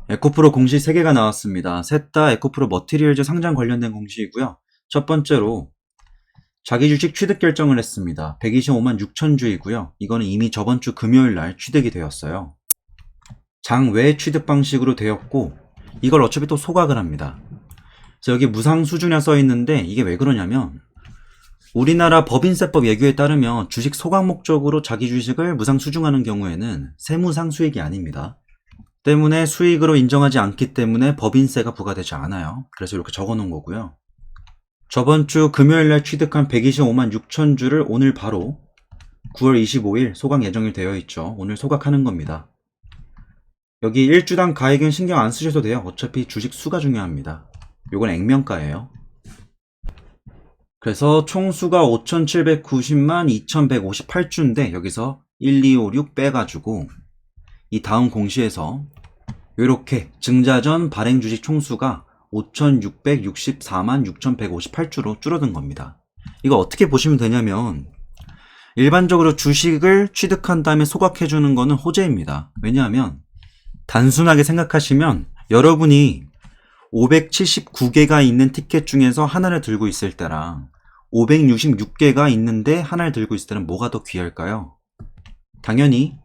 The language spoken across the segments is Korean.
에코프로 공시 3개가 나왔습니다. 셋 다 에코프로 머티리얼즈 상장 관련된 공시이고요. 첫 번째로 자기 주식 취득 결정을 했습니다. 125만 6천 주이고요. 이거는 이미 저번 주 금요일 날 취득이 되었어요. 장외 취득 방식으로 되었고 이걸 어차피 또 소각을 합니다. 그래서 여기 무상 수준에 써 있는데 이게 왜 그러냐면 우리나라 법인세법 예규에 따르면 주식 소각 목적으로 자기 주식을 무상 수중하는 경우에는 세무상 수익이 아닙니다. 때문에 수익으로 인정하지 않기 때문에 법인세가 부과되지 않아요. 그래서 이렇게 적어 놓은 거고요. 저번 주 금요일날 취득한 125만 6천 주를 오늘 바로 9월 25일 소각 예정이 되어 있죠. 오늘 소각하는 겁니다. 여기 일주당 가액은 신경 안 쓰셔도 돼요. 어차피 주식 수가 중요합니다. 요건 액면가예요. 그래서 총 수가 5,790만 2,158주인데 여기서 1, 2, 5, 6 빼가지고 이 다음 공시에서 이렇게 증자 전 발행 주식 총수가 5,664만 6,158주로 줄어든 겁니다. 이거 어떻게 보시면 되냐면 일반적으로 주식을 취득한 다음에 소각해주는 거는 호재입니다. 왜냐하면 단순하게 생각하시면 여러분이 579개가 있는 티켓 중에서 하나를 들고 있을 때랑 566개가 있는데 하나를 들고 있을 때는 뭐가 더 귀할까요? 당연히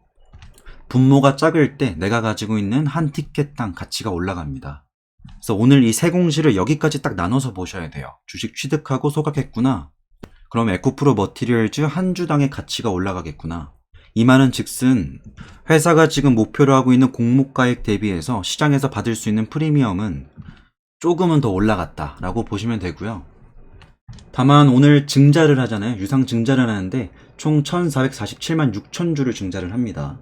분모가 작을 때 내가 가지고 있는 한 티켓당 가치가 올라갑니다. 그래서 오늘 이 세 공시를 여기까지 딱 나눠서 보셔야 돼요. 주식 취득하고 소각했구나. 그럼 에코프로 머티리얼즈 한 주당의 가치가 올라가겠구나. 이 말은 즉슨 회사가 지금 목표로 하고 있는 공모가액 대비해서 시장에서 받을 수 있는 프리미엄은 조금은 더 올라갔다 라고 보시면 되고요. 다만 오늘 증자를 하잖아요. 유상 증자를 하는데 총 1447만 6천 주를 증자를 합니다.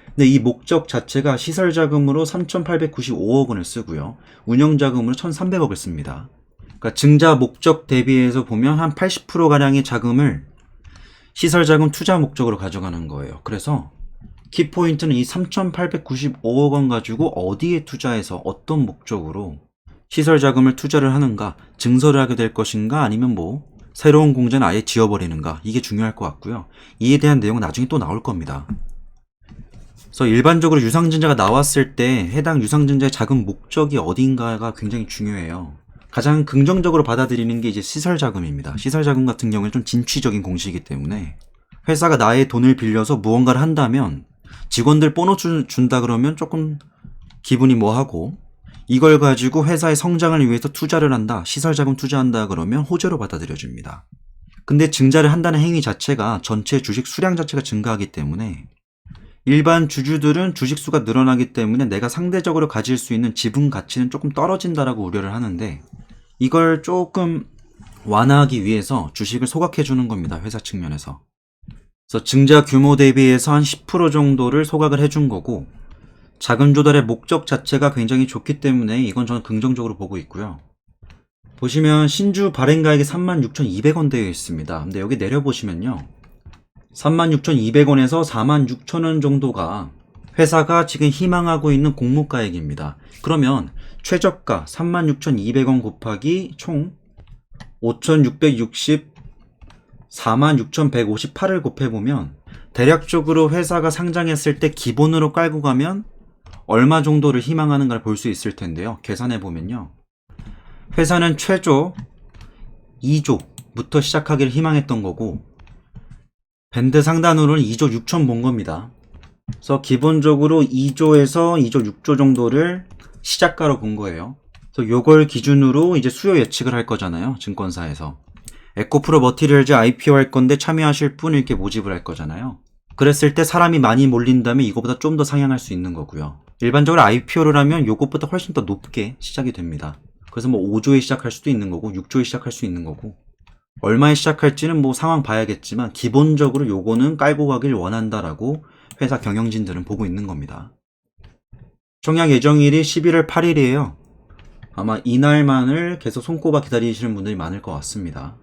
근데 이 목적 자체가 시설 자금으로 3,895억 원을 쓰고요. 운영 자금으로 1,300억을 씁니다. 그러니까 증자 목적 대비해서 보면 한 80%가량의 자금을 시설 자금 투자 목적으로 가져가는 거예요. 그래서 키포인트는 이 3,895억 원 가지고 어디에 투자해서 어떤 목적으로 시설 자금을 투자를 하는가, 증설을 하게 될 것인가, 아니면 뭐 새로운 공장을 아예 지어버리는가, 이게 중요할 것 같고요. 이에 대한 내용은 나중에 또 나올 겁니다. 그래서 일반적으로 유상증자가 나왔을 때 해당 유상증자의 자금 목적이 어딘가가 굉장히 중요해요. 가장 긍정적으로 받아들이는 게 이제 시설자금입니다. 시설자금 같은 경우는 좀 진취적인 공시이기 때문에 회사가 나의 돈을 빌려서 무언가를 한다면 직원들 보너스 준다 그러면 조금 기분이 뭐하고, 이걸 가지고 회사의 성장을 위해서 투자를 한다, 시설자금 투자한다 그러면 호재로 받아들여집니다. 근데 증자를 한다는 행위 자체가 전체 주식 수량 자체가 증가하기 때문에 일반 주주들은 주식 수가 늘어나기 때문에 내가 상대적으로 가질 수 있는 지분 가치는 조금 떨어진다라고 우려를 하는데, 이걸 조금 완화하기 위해서 주식을 소각해 주는 겁니다. 회사 측면에서. 그래서 증자 규모 대비해서 한 10% 정도를 소각을 해준 거고, 자금 조달의 목적 자체가 굉장히 좋기 때문에 이건 저는 긍정적으로 보고 있고요. 보시면 신주 발행가액이 36,200원 되어 있습니다. 근데 여기 내려보시면요, 36,200원에서 46,000원 정도가 회사가 지금 희망하고 있는 공모가액입니다. 그러면 최저가 36,200원 곱하기 총 5,660, 46,158을 곱해보면 대략적으로 회사가 상장했을 때 기본으로 깔고 가면 얼마 정도를 희망하는가를 볼 수 있을 텐데요. 계산해보면요, 회사는 최저 2조부터 시작하기를 희망했던 거고, 밴드 상단으로는 2조 6천 본 겁니다. 그래서 기본적으로 2조에서 2조 6조 정도를 시작가로 본 거예요. 그래서 요걸 기준으로 이제 수요 예측을 할 거잖아요. 증권사에서. 에코프로 머티리얼즈 IPO 할 건데 참여하실 분 이렇게 모집을 할 거잖아요. 그랬을 때 사람이 많이 몰린다면 이거보다 좀 더 상향할 수 있는 거고요. 일반적으로 IPO를 하면 요것보다 훨씬 더 높게 시작이 됩니다. 그래서 뭐 5조에 시작할 수도 있는 거고 6조에 시작할 수 있는 거고, 얼마에 시작할지는 뭐 상황 봐야겠지만 기본적으로 요거는 깔고 가길 원한다라고 회사 경영진들은 보고 있는 겁니다. 청약 예정일이 11월 8일이에요. 아마 이날만을 계속 손꼽아 기다리시는 분들이 많을 것 같습니다.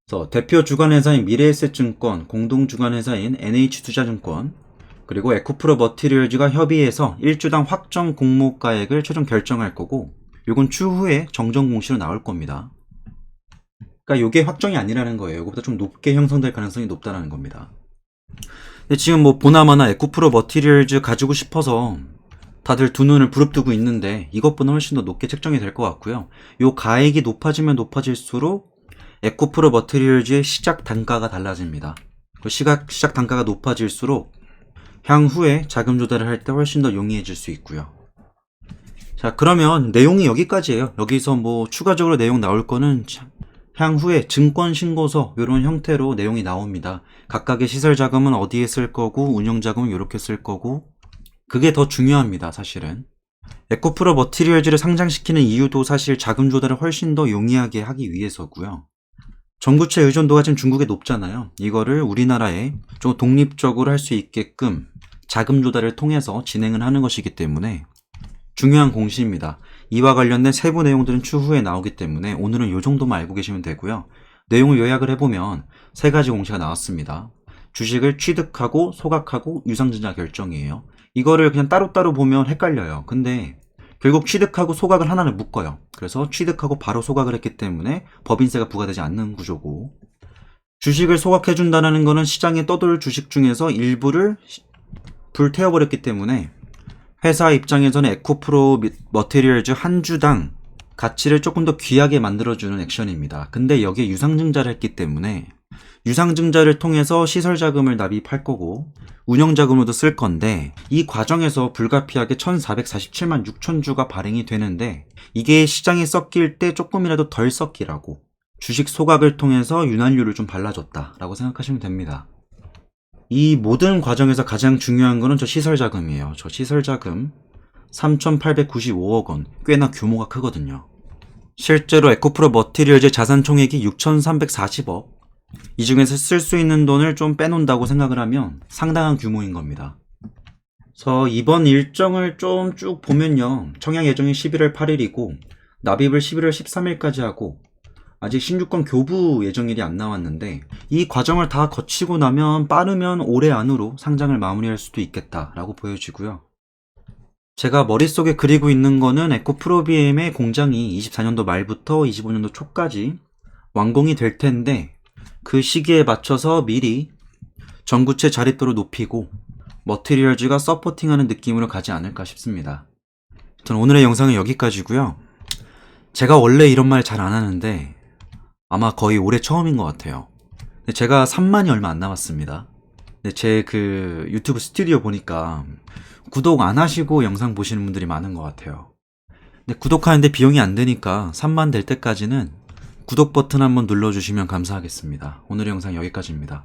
그래서 대표 주관회사인 미래에셋증권, 공동주관회사인 NH투자증권, 그리고 에코프로 머티리얼즈가 협의해서 1주당 확정 공모가액을 최종 결정할 거고, 요건 추후에 정정 공시로 나올 겁니다. 그러니까 요게 확정이 아니라는 거예요. 이거보다 좀 높게 형성될 가능성이 높다는 겁니다. 근데 지금 뭐 보나마나 에코프로 머티리얼즈 가지고 싶어서 다들 두 눈을 부릅뜨고 있는데 이것보다 훨씬 더 높게 책정이 될 것 같고요. 요 가액이 높아지면 높아질수록 에코프로 머티리얼즈의 시작 단가가 달라집니다. 그 시작 단가가 높아질수록 향후에 자금 조달을 할 때 훨씬 더 용이해질 수 있고요. 자, 그러면 내용이 여기까지예요. 여기서 뭐 추가적으로 내용 나올 거는 향후에 증권 신고서 이런 형태로 내용이 나옵니다. 각각의 시설 자금은 어디에 쓸 거고 운영 자금은 이렇게 쓸 거고, 그게 더 중요합니다. 사실은 에코프로 머티리얼즈를 상장시키는 이유도 사실 자금 조달을 훨씬 더 용이하게 하기 위해서고요. 전구체 의존도가 지금 중국에 높잖아요. 이거를 우리나라에 좀 독립적으로 할 수 있게끔 자금 조달을 통해서 진행을 하는 것이기 때문에 중요한 공시입니다. 이와 관련된 세부 내용들은 추후에 나오기 때문에 오늘은 이 정도만 알고 계시면 되고요. 내용을 요약을 해보면 세 가지 공시가 나왔습니다. 주식을 취득하고 소각하고 유상증자 결정이에요. 이거를 그냥 따로따로 보면 헷갈려요. 근데 결국 취득하고 소각을 하나를 묶어요. 그래서 취득하고 바로 소각을 했기 때문에 법인세가 부과되지 않는 구조고, 주식을 소각해준다는 거는 시장에 떠돌 주식 중에서 일부를 불태워버렸기 때문에 회사 입장에서는 에코프로 머티리얼즈 한 주당 가치를 조금 더 귀하게 만들어주는 액션입니다. 근데 여기에 유상증자를 했기 때문에 유상증자를 통해서 시설자금을 납입할 거고 운영자금으로도 쓸 건데, 이 과정에서 불가피하게 1447만 6천 주가 발행이 되는데, 이게 시장에 섞일 때 조금이라도 덜 섞이라고 주식 소각을 통해서 윤활유를 좀 발라줬다라고 생각하시면 됩니다. 이 모든 과정에서 가장 중요한 거는 저 시설자금이에요. 저 시설자금 3,895억 원, 꽤나 규모가 크거든요. 실제로 에코프로 머티리얼즈 자산 총액이 6,340억, 이 중에서 쓸 수 있는 돈을 좀 빼놓는다고 생각을 하면 상당한 규모인 겁니다. 그래서 이번 일정을 좀 쭉 보면요, 청약 예정이 11월 8일이고 납입을 11월 13일까지 하고 아직 신주권 교부 예정일이 안 나왔는데, 이 과정을 다 거치고 나면 빠르면 올해 안으로 상장을 마무리할 수도 있겠다라고 보여지고요. 제가 머릿속에 그리고 있는 거는 에코프로비엠의 공장이 24년도 말부터 25년도 초까지 완공이 될 텐데, 그 시기에 맞춰서 미리 전구체 자립도를 높이고 머티리얼즈가 서포팅하는 느낌으로 가지 않을까 싶습니다. 저는 오늘의 영상은 여기까지고요. 제가 원래 이런 말 잘 안 하는데 아마 거의 올해 처음인 것 같아요. 근데 제가 3만이 얼마 안 남았습니다. 근데 제 그 유튜브 스튜디오 보니까 구독 안 하시고 영상 보시는 분들이 많은 것 같아요. 근데 구독하는데 비용이 안 되니까 3만 될 때까지는 구독 버튼 한번 눌러주시면 감사하겠습니다. 오늘의 영상 여기까지입니다.